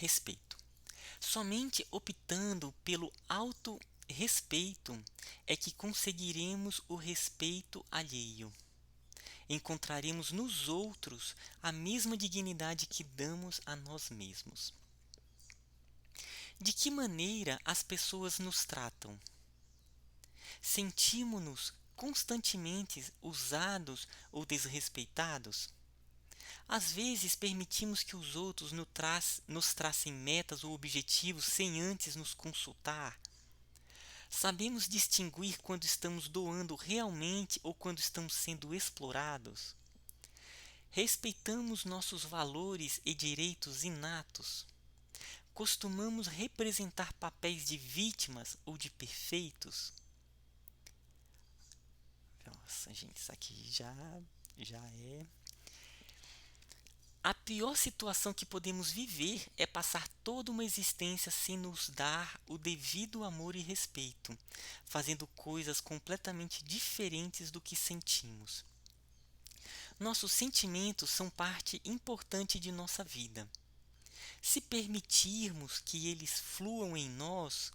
Respeito. Somente optando pelo auto-respeito é que conseguiremos o respeito alheio. Encontraremos nos outros a mesma dignidade que damos a nós mesmos. De que maneira as pessoas nos tratam? Sentimos-nos constantemente usados ou desrespeitados? Às vezes permitimos que os outros nos tracem metas ou objetivos sem antes nos consultar. Sabemos distinguir quando estamos doando realmente ou quando estamos sendo explorados. Respeitamos nossos valores e direitos inatos. Costumamos representar papéis de vítimas ou de perfeitos. Nossa, gente, isso aqui já é. A pior situação que podemos viver é passar toda uma existência sem nos dar o devido amor e respeito, fazendo coisas completamente diferentes do que sentimos. Nossos sentimentos são parte importante de nossa vida. Se permitirmos que eles fluam em nós,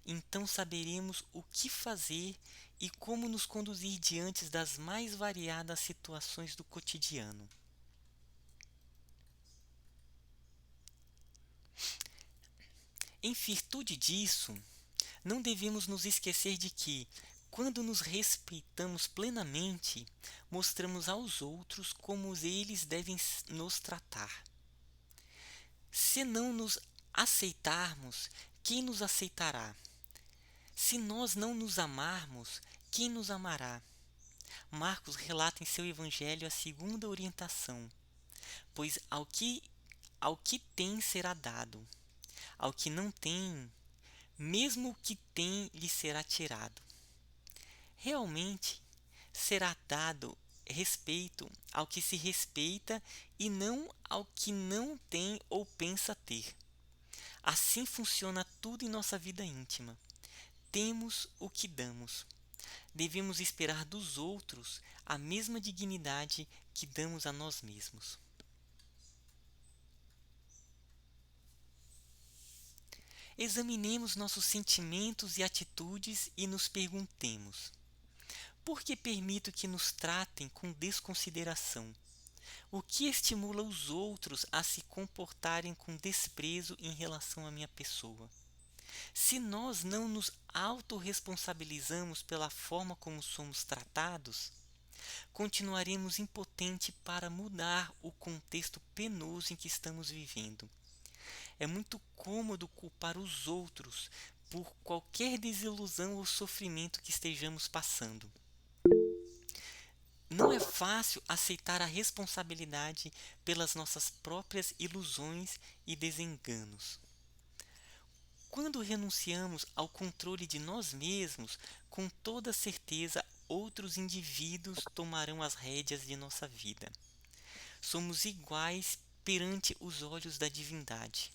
então saberemos o que fazer e como nos conduzir diante das mais variadas situações do cotidiano. Em virtude disso, não devemos nos esquecer de que, quando nos respeitamos plenamente, mostramos aos outros como eles devem nos tratar. Se não nos aceitarmos, quem nos aceitará? Se nós não nos amarmos, quem nos amará? Marcos relata em seu evangelho a segunda orientação: pois ao que tem será dado, ao que não tem, mesmo o que tem lhe será tirado. Realmente será dado respeito ao que se respeita e não ao que não tem ou pensa ter. Assim funciona tudo em nossa vida íntima. Temos o que damos. Devemos esperar dos outros a mesma dignidade que damos a nós mesmos. Examinemos nossos sentimentos e atitudes e nos perguntemos: por que permito que nos tratem com desconsideração? O que estimula os outros a se comportarem com desprezo em relação à minha pessoa? Se nós não nos autorresponsabilizamos pela forma como somos tratados, continuaremos impotentes para mudar o contexto penoso em que estamos vivendo. É muito cômodo culpar os outros por qualquer desilusão ou sofrimento que estejamos passando. Não é fácil aceitar a responsabilidade pelas nossas próprias ilusões e desenganos. Quando renunciamos ao controle de nós mesmos, com toda certeza outros indivíduos tomarão as rédeas de nossa vida. Somos iguais perante os olhos da divindade.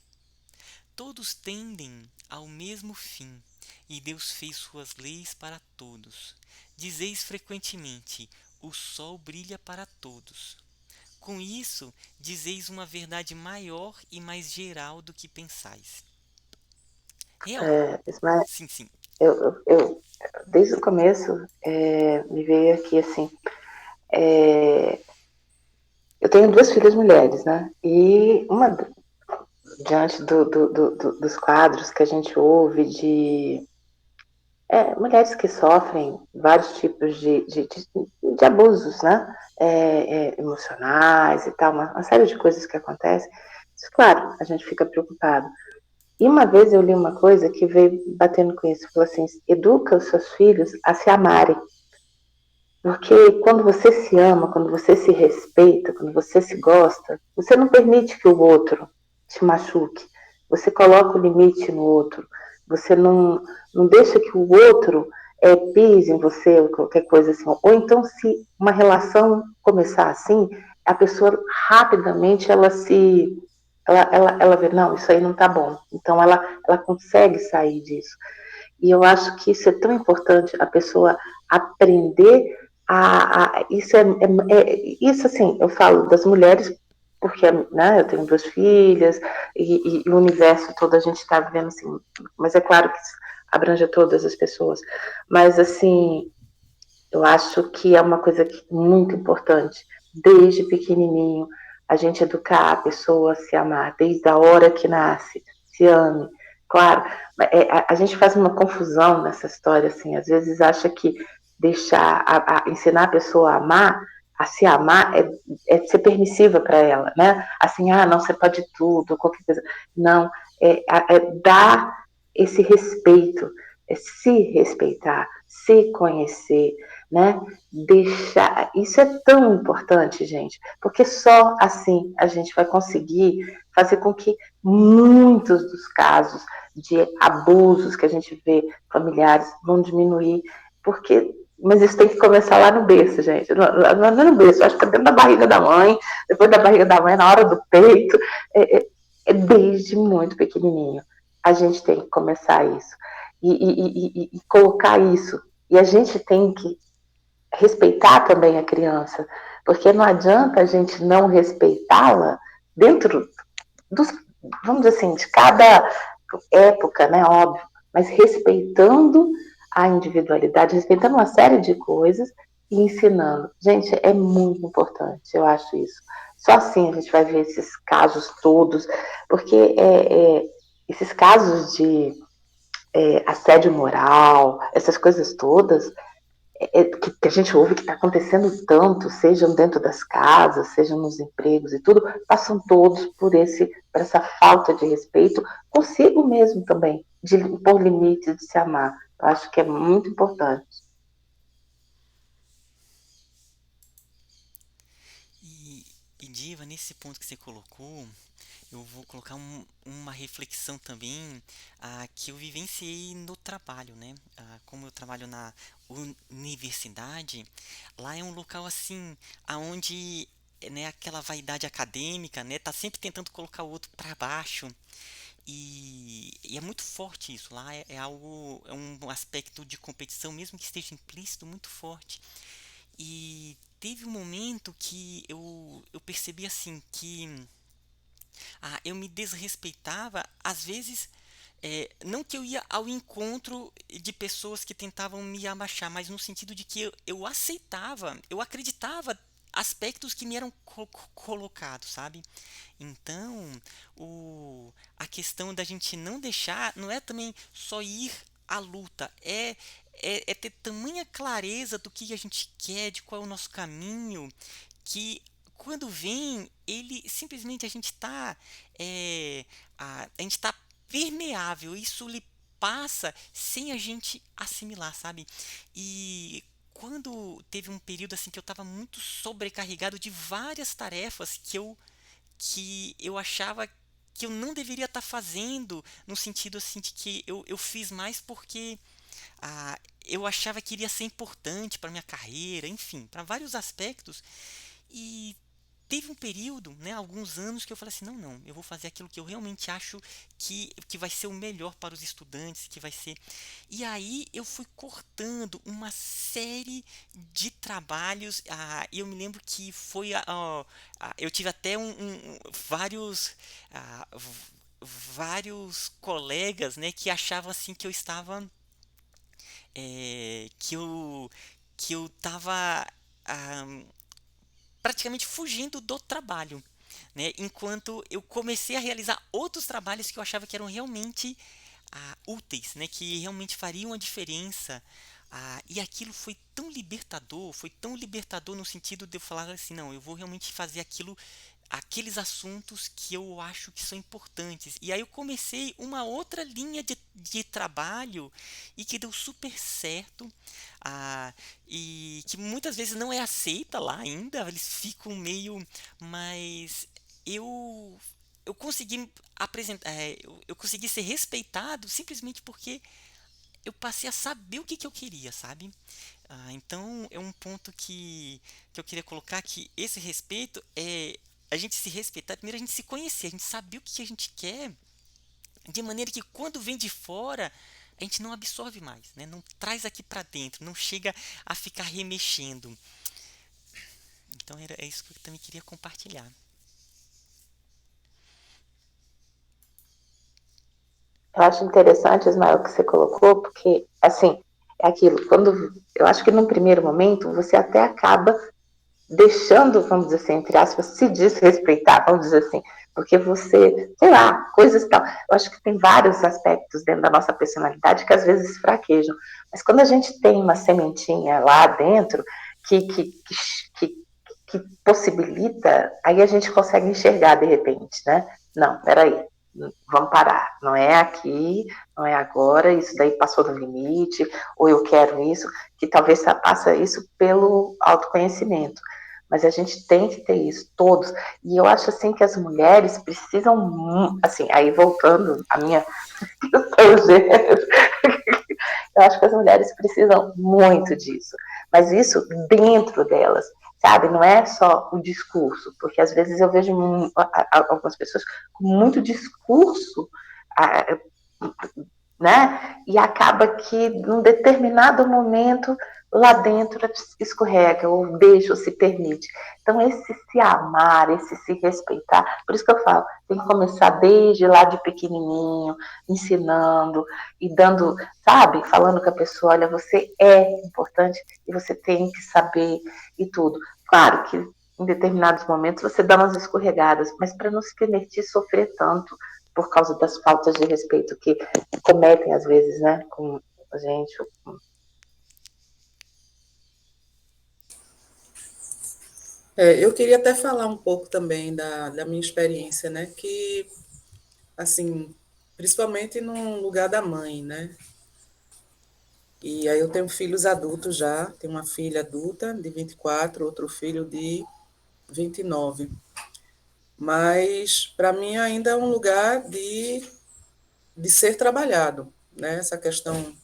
Todos tendem ao mesmo fim, e Deus fez suas leis para todos. Dizeis frequentemente: o sol brilha para todos. Com isso, dizeis uma verdade maior e mais geral do que pensais. Real... Ismael, Sim, sim. desde o começo, me veio aqui assim, é, eu tenho duas filhas mulheres, né? E uma, diante dos quadros que a gente ouve de mulheres que sofrem vários tipos de abusos, né? Emocionais e tal, uma série de coisas que acontecem. Isso, claro, a gente fica preocupado. E uma vez eu li uma coisa que veio batendo com isso, falou assim: educa os seus filhos a se amarem. Porque quando você se ama, quando você se respeita, quando você se gosta, você não permite que o outro te machuque. Você coloca o limite no outro. Você não deixa que o outro pise em você ou qualquer coisa assim. Ou então, se uma relação começar assim, a pessoa rapidamente ela vê, não, isso aí não tá bom. Então ela consegue sair disso. E eu acho que isso é tão importante, a pessoa aprender isso assim, eu falo das mulheres porque, né, eu tenho 2 filhas e o universo todo a gente está vivendo assim, mas é claro que abrange todas as pessoas. Mas assim, eu acho que é uma coisa muito importante, desde pequenininho, a gente educar a pessoa a se amar, desde a hora que nasce, se ame. Claro, a gente faz uma confusão nessa história, assim, às vezes acha que deixar, ensinar a pessoa a se amar, é ser permissiva para ela, né? Assim, não, você pode tudo, qualquer coisa. Não, é dar esse respeito, é se respeitar, se conhecer, né? Deixar, isso é tão importante, gente, porque só assim a gente vai conseguir fazer com que muitos dos casos de abusos que a gente vê familiares vão diminuir, porque mas isso tem que começar lá no berço, gente. Não é no berço, acho que é dentro da barriga da mãe, depois da barriga da mãe, na hora do peito, é desde muito pequenininho. A gente tem que começar isso e colocar isso. E a gente tem que respeitar também a criança, porque não adianta a gente não respeitá-la dentro dos, vamos dizer assim, de cada época, né, óbvio, mas respeitando a individualidade, respeitando uma série de coisas e ensinando. Gente, é muito importante, eu acho isso. Só assim a gente vai ver esses casos todos, porque esses casos de assédio moral, essas coisas todas, que a gente ouve que está acontecendo tanto, sejam dentro das casas, sejam nos empregos e tudo, passam todos por essa falta de respeito consigo mesmo também, de impor limites, de se amar. Eu acho que é muito importante. E, e Diva, nesse ponto que você colocou, eu vou colocar uma reflexão também que eu vivenciei no trabalho, né? Como eu trabalho na universidade, lá é um local assim, aonde né, aquela vaidade acadêmica, né, tá sempre tentando colocar o outro para baixo. E é muito forte isso. Lá é algo, é um aspecto de competição, mesmo que esteja implícito, muito forte. E teve um momento que eu percebi assim que eu me desrespeitava, às vezes, não que eu ia ao encontro de pessoas que tentavam me abaixar, mas no sentido de que eu aceitava, eu acreditava aspectos que me eram colocados, sabe? Então, a questão da gente não deixar, não é também só ir à luta, é ter tamanha clareza do que a gente quer, de qual é o nosso caminho, que quando vem, ele simplesmente a gente tá permeável, isso lhe passa sem a gente assimilar, sabe? E quando teve um período assim que eu estava muito sobrecarregado de várias tarefas que eu achava que eu não deveria estar fazendo, no sentido assim de que eu fiz mais porque eu achava que iria ser importante para minha carreira, enfim, para vários aspectos. E teve um período, né, alguns anos que eu falei assim, não, não, eu vou fazer aquilo que eu realmente acho que vai ser o melhor para os estudantes, que vai ser. E aí eu fui cortando uma série de trabalhos, e eu me lembro que foi, eu tive até vários, vários colegas, né, que achavam assim que eu estava, que eu estava praticamente fugindo do trabalho, né? Enquanto eu comecei a realizar outros trabalhos que eu achava que eram realmente úteis, né? Que realmente fariam a diferença. E aquilo foi tão libertador no sentido de eu falar assim, não, eu vou realmente fazer aqueles assuntos que eu acho que são importantes. E aí eu comecei uma outra linha de trabalho e que deu super certo. E que muitas vezes não é aceita lá ainda, eles ficam meio. Mas eu. Eu consegui apresentar, eu consegui ser respeitado simplesmente porque eu passei a saber o que eu queria, sabe? Então é um ponto que eu queria colocar que esse respeito é a gente se respeitar, primeiro a gente se conhecer, a gente saber o que a gente quer, de maneira que quando vem de fora, a gente não absorve mais, né? Não traz aqui para dentro, não chega a ficar remexendo. Então é isso que eu também queria compartilhar. Eu acho interessante, Ismael, o que você colocou, porque, assim, é aquilo, quando eu acho que num primeiro momento você até acaba deixando, vamos dizer assim, entre aspas, se desrespeitar, vamos dizer assim, porque você, sei lá, coisas tal. Eu acho que tem vários aspectos dentro da nossa personalidade que às vezes fraquejam, mas quando a gente tem uma sementinha lá dentro que, que possibilita, aí a gente consegue enxergar de repente, né? Não, peraí, vamos parar, não é aqui, não é agora, isso daí passou do limite, ou eu quero isso, que talvez passa isso pelo autoconhecimento. Mas a gente tem que ter isso, todos. E eu acho assim que as mulheres precisam, assim, aí voltando a minha eu acho que as mulheres precisam muito disso. Mas isso dentro delas, sabe? Não é só o discurso, porque às vezes eu vejo algumas pessoas com muito discurso, né? E acaba que num determinado momento lá dentro escorrega, ou deixa, ou se permite. Então, esse se amar, esse se respeitar, por isso que eu falo, tem que começar desde lá de pequenininho, ensinando e dando, sabe, falando com a pessoa, olha, você é importante e você tem que saber e tudo. Claro que em determinados momentos você dá umas escorregadas, mas para não se permitir sofrer tanto por causa das faltas de respeito que cometem às vezes, né, com a gente. Eu queria até falar um pouco também da minha experiência, né? Que, assim, principalmente no lugar da mãe, né? E aí eu tenho filhos adultos já, tenho uma filha adulta de 24, outro filho de 29. Mas para mim ainda é um lugar de ser trabalhado, né? Essa questão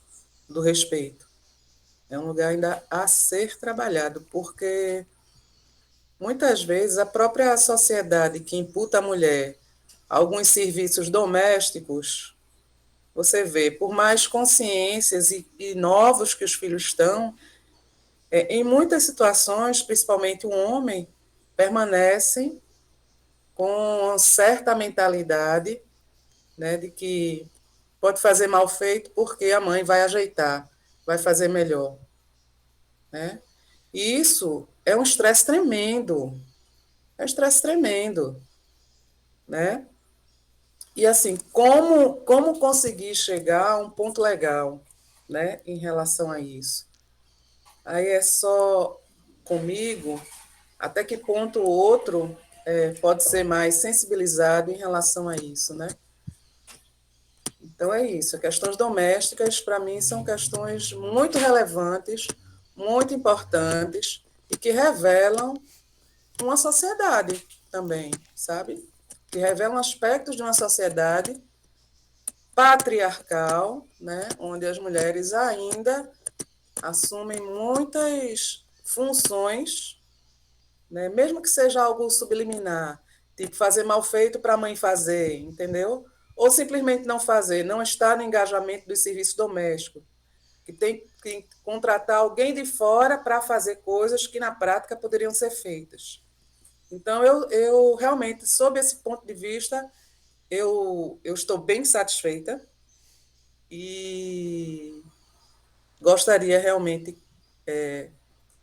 do respeito. É um lugar ainda a ser trabalhado, porque muitas vezes a própria sociedade que imputa à mulher alguns serviços domésticos, você vê, por mais consciências e novos que os filhos estão, em muitas situações, principalmente o homem, permanecem com certa mentalidade, né, de que pode fazer mal feito porque a mãe vai ajeitar, vai fazer melhor, né? E isso é um estresse tremendo, é um estresse tremendo, né? E assim, como conseguir chegar a um ponto legal, né, em relação a isso? Aí é só comigo, até que ponto o outro pode ser mais sensibilizado em relação a isso, né? Então é isso. Questões domésticas, para mim, são questões muito relevantes, muito importantes e que revelam uma sociedade também, sabe? Que revelam aspectos de uma sociedade patriarcal, né? Onde as mulheres ainda assumem muitas funções, né? Mesmo que seja algo subliminar, tipo fazer mal feito para a mãe fazer, entendeu? Ou simplesmente não fazer, não estar no engajamento do serviço doméstico, que tem que contratar alguém de fora para fazer coisas que na prática poderiam ser feitas. Então, eu realmente, sob esse ponto de vista, eu estou bem satisfeita e gostaria realmente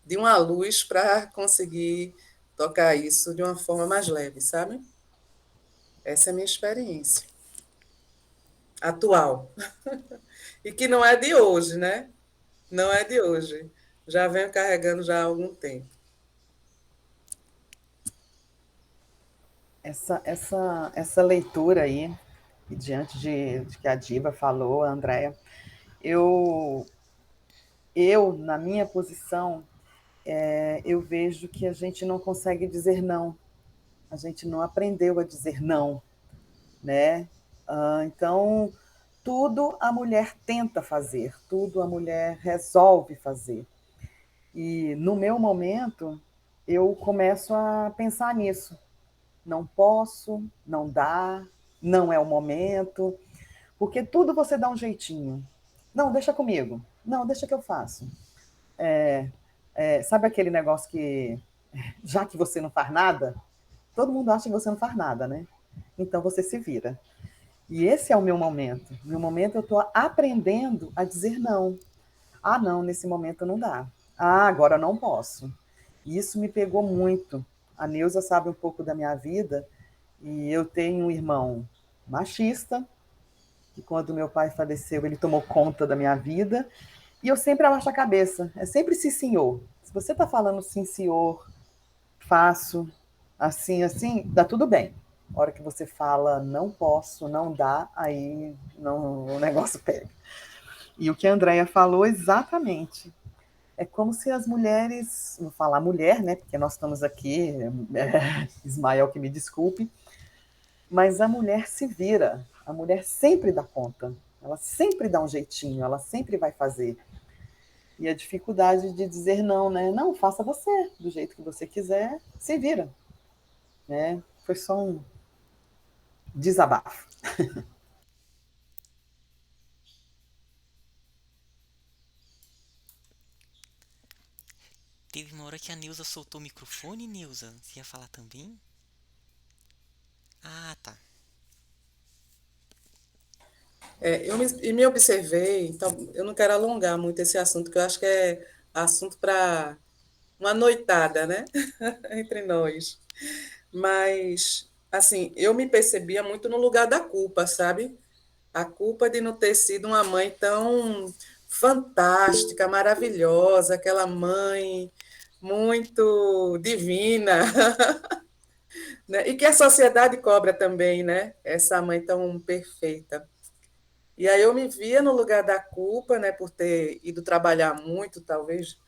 de uma luz para conseguir tocar isso de uma forma mais leve, sabe? Essa é a minha experiência atual. E que não é de hoje, né? Não é de hoje. Já venho carregando já há algum tempo. Essa leitura aí, diante de que a Diva falou, a Andréia, eu, na minha posição, eu vejo que a gente não consegue dizer não, a gente não aprendeu a dizer não, né? Então, tudo a mulher tenta fazer, tudo a mulher resolve fazer. E no meu momento, eu começo a pensar nisso. Não posso, não dá, não é o momento, porque tudo você dá um jeitinho. Não, deixa comigo. Não, deixa que eu faço. Sabe aquele negócio que, já que você não faz nada, todo mundo acha que você não faz nada, né? Então você se vira. E esse é o meu momento. No meu momento eu estou aprendendo a dizer não. Ah, não, nesse momento não dá. Ah, agora não posso. E isso me pegou muito. A Neuza sabe um pouco da minha vida e eu tenho um irmão machista, que quando meu pai faleceu, ele tomou conta da minha vida. E eu sempre abaixo a cabeça. É sempre sim, senhor. Se você está falando sim, senhor, faço, assim, assim, dá tudo bem. A hora que você fala não posso, não dá, aí não, o negócio pega. E o que a Andrea falou exatamente. É como se as mulheres, vou falar mulher, né? Porque nós estamos aqui, Ismael que me desculpe, mas a mulher se vira, a mulher sempre dá conta, ela sempre dá um jeitinho, ela sempre vai fazer. E a dificuldade de dizer não, né? Não, faça você, do jeito que você quiser, se vira, né? Foi só um desabafo. Teve uma hora que a Neuza soltou o microfone, Neuza. Você ia falar também? Ah, tá. Me observei, então eu não quero alongar muito esse assunto, que eu acho que é assunto para uma noitada, né? Entre nós. Mas, assim, eu me percebia muito no lugar da culpa, sabe? A culpa de não ter sido uma mãe tão fantástica, maravilhosa, aquela mãe muito divina, né? E que a sociedade cobra também, né? Essa mãe tão perfeita. E aí eu me via no lugar da culpa, né, por ter ido trabalhar muito, talvez,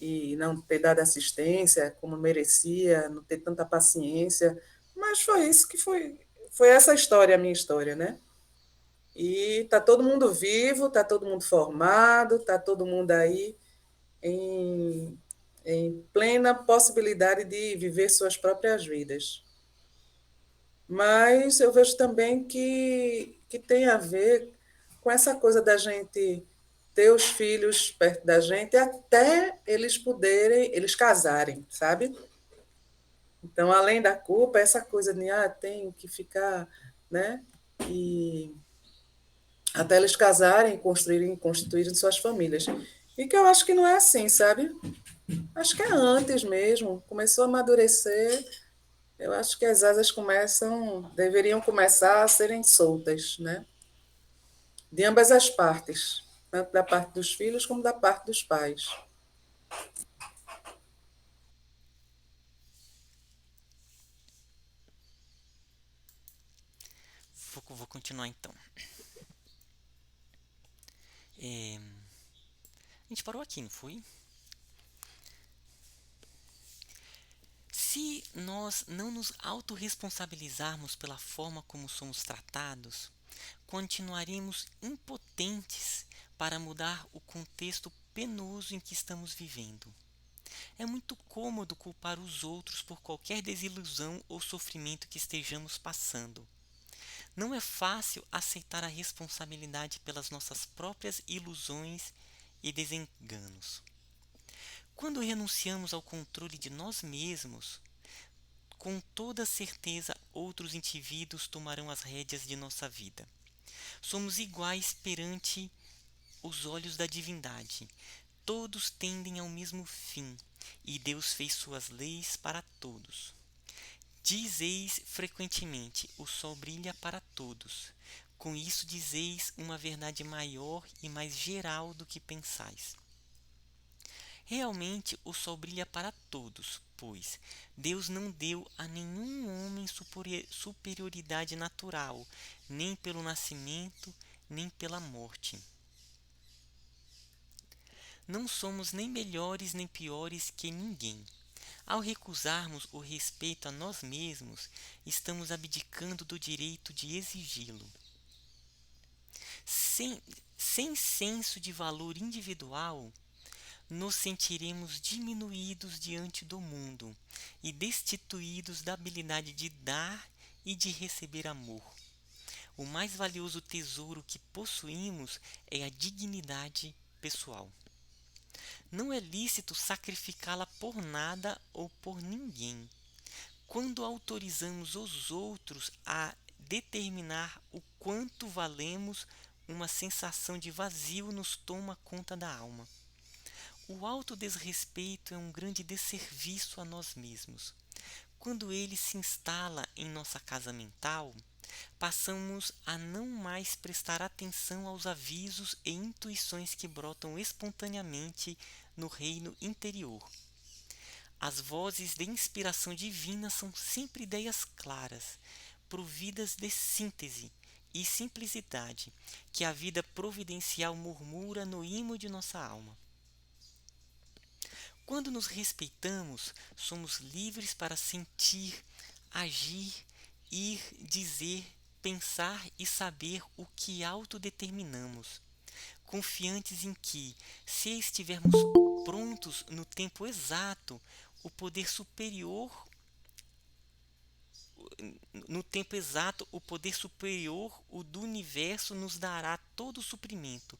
e não ter dado assistência como merecia, não ter tanta paciência, mas foi isso que foi essa história, a minha história, né? E tá todo mundo vivo, tá todo mundo formado, tá todo mundo aí em, em plena possibilidade de viver suas próprias vidas. Mas eu vejo também que tem a ver com essa coisa da gente ter os filhos perto da gente até eles poderem, eles casarem, sabe? Então, além da culpa, essa coisa de, tem que ficar, né? E até eles casarem, construírem, constituírem suas famílias. E que eu acho que não é assim, sabe? Acho que é antes mesmo. Começou a amadurecer, eu acho que as asas deveriam começar a serem soltas, né? De ambas as partes, tanto da parte dos filhos como da parte dos pais. Vou continuar então. É, a gente parou aqui, não foi? Se nós não nos autorresponsabilizarmos pela forma como somos tratados, continuaremos impotentes para mudar o contexto penoso em que estamos vivendo. É muito cômodo culpar os outros por qualquer desilusão ou sofrimento que estejamos passando. Não é fácil aceitar a responsabilidade pelas nossas próprias ilusões e desenganos. Quando renunciamos ao controle de nós mesmos, com toda certeza outros indivíduos tomarão as rédeas de nossa vida. Somos iguais perante os olhos da divindade. Todos tendem ao mesmo fim, e Deus fez suas leis para todos. Dizeis frequentemente: o sol brilha para todos. Com isso dizeis uma verdade maior e mais geral do que pensais. Realmente o sol brilha para todos, pois Deus não deu a nenhum homem superioridade natural, nem pelo nascimento, nem pela morte. Não somos nem melhores nem piores que ninguém. Ao recusarmos o respeito a nós mesmos, estamos abdicando do direito de exigi-lo. Sem, sem senso de valor individual, nos sentiremos diminuídos diante do mundo e destituídos da habilidade de dar e de receber amor. O mais valioso tesouro que possuímos é a dignidade pessoal. Não é lícito sacrificá-la por nada ou por ninguém. Quando autorizamos os outros a determinar o quanto valemos, uma sensação de vazio nos toma conta da alma. O autodesrespeito é um grande desserviço a nós mesmos. Quando ele se instala em nossa casa mental, passamos a não mais prestar atenção aos avisos e intuições que brotam espontaneamente no reino interior. As vozes de inspiração divina são sempre ideias claras, providas de síntese e simplicidade, que a vida providencial murmura no imo de nossa alma. Quando nos respeitamos, somos livres para sentir, agir, ir, dizer, pensar e saber o que autodeterminamos, confiantes em que, se estivermos prontos no tempo exato, o poder superior o poder superior, o do universo, nos dará todo o suprimento,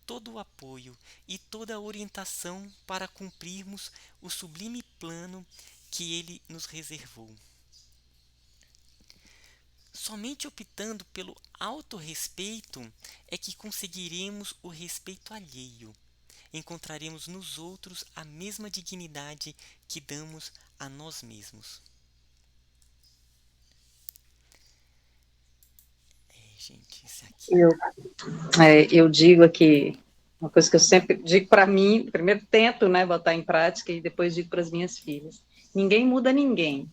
todo o apoio e toda a orientação para cumprirmos o sublime plano que ele nos reservou. Somente optando pelo autorrespeito é que conseguiremos o respeito alheio. Encontraremos nos outros a mesma dignidade que damos a nós mesmos. Gente, esse aqui. Eu digo aqui, uma coisa que eu sempre digo para mim, primeiro tento, né, botar em prática e depois digo para as minhas filhas. Ninguém muda ninguém.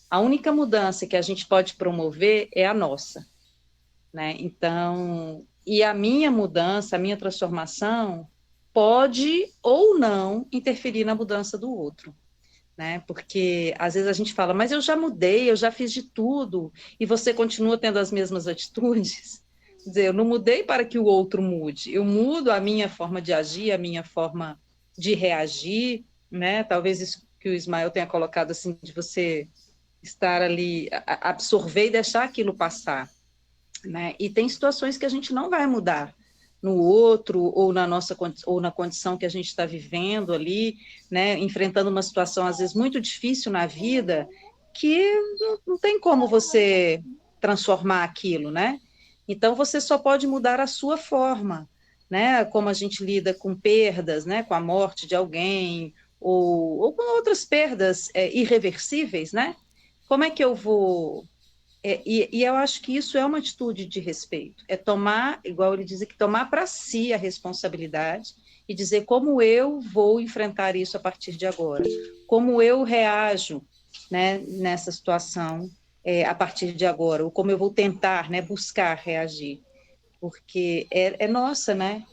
A única mudança que a gente pode promover é a nossa, né? Então, e a minha mudança, a minha transformação pode ou não interferir na mudança do outro, né? Porque às vezes a gente fala, mas eu já mudei, eu já fiz de tudo, e você continua tendo as mesmas atitudes. Quer dizer, eu não mudei para que o outro mude, eu mudo a minha forma de agir, a minha forma de reagir, né? Talvez isso que o Ismael tenha colocado assim, de você estar ali, absorver e deixar aquilo passar, né? E tem situações que a gente não vai mudar no outro ou na nossa ou na condição que a gente está vivendo ali, né? Enfrentando uma situação às vezes muito difícil na vida que não tem como você transformar aquilo, né? Então você só pode mudar a sua forma, né? Como a gente lida com perdas, né? Com a morte de alguém ou com outras perdas irreversíveis, né? Como é que eu vou e eu acho que isso é uma atitude de respeito, é tomar, igual ele diz aqui, tomar para si a responsabilidade e dizer como eu vou enfrentar isso a partir de agora, como eu reajo, né, nessa situação a partir de agora, ou como eu vou tentar, né, buscar reagir, porque é nossa, né?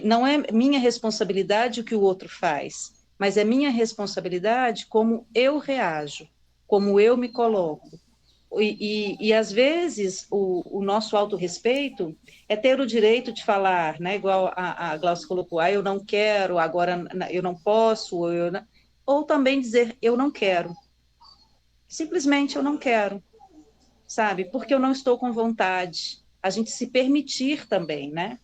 Não é minha responsabilidade o que o outro faz, mas é minha responsabilidade como eu reajo, como eu me coloco. E às vezes o nosso autorrespeito é ter o direito de falar, né, igual a Glaucia colocou, eu não quero, agora eu não posso, ou também dizer eu não quero, simplesmente eu não quero, sabe, porque eu não estou com vontade, a gente se permitir também, né,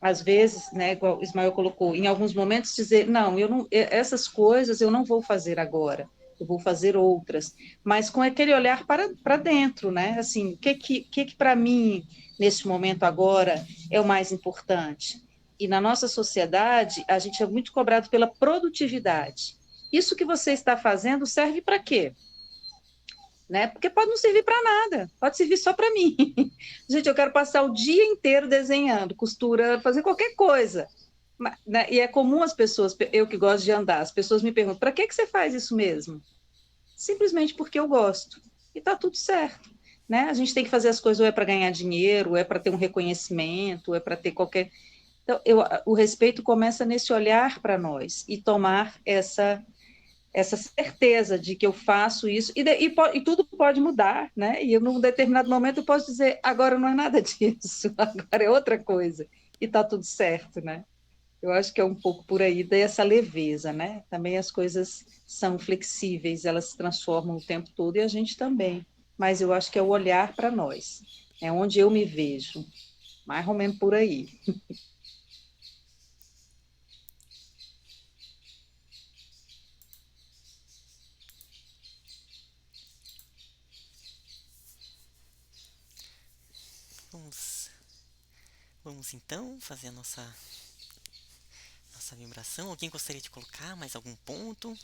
às vezes, né, igual o Ismael colocou, em alguns momentos dizer, não, essas coisas eu não vou fazer agora, eu vou fazer outras, mas com aquele olhar para dentro, né, assim, o que para mim, nesse momento agora, é o mais importante? E na nossa sociedade, a gente é muito cobrado pela produtividade. Isso que você está fazendo serve para quê? Né? Porque pode não servir para nada, pode servir só para mim. Gente, eu quero passar o dia inteiro desenhando, costurando, fazer qualquer coisa. Né? E é comum as pessoas, eu que gosto de andar, as pessoas me perguntam, para que você faz isso mesmo? Simplesmente porque eu gosto. E está tudo certo. Né? A gente tem que fazer as coisas ou é para ganhar dinheiro, ou é para ter um reconhecimento, ou é para ter qualquer... Então, o respeito começa nesse olhar para nós e tomar essa certeza de que eu faço isso, e tudo pode mudar, né? E eu, num determinado momento, eu posso dizer, agora não é nada disso, agora é outra coisa, e está tudo certo, né? Eu acho que é um pouco por aí dessa leveza, né? Também as coisas são flexíveis, elas se transformam o tempo todo, e a gente também. Mas eu acho que é o olhar para nós, é onde eu me vejo, mais ou menos por aí. Vamos, vamos então fazer a nossa vibração. Alguém gostaria de colocar mais algum ponto?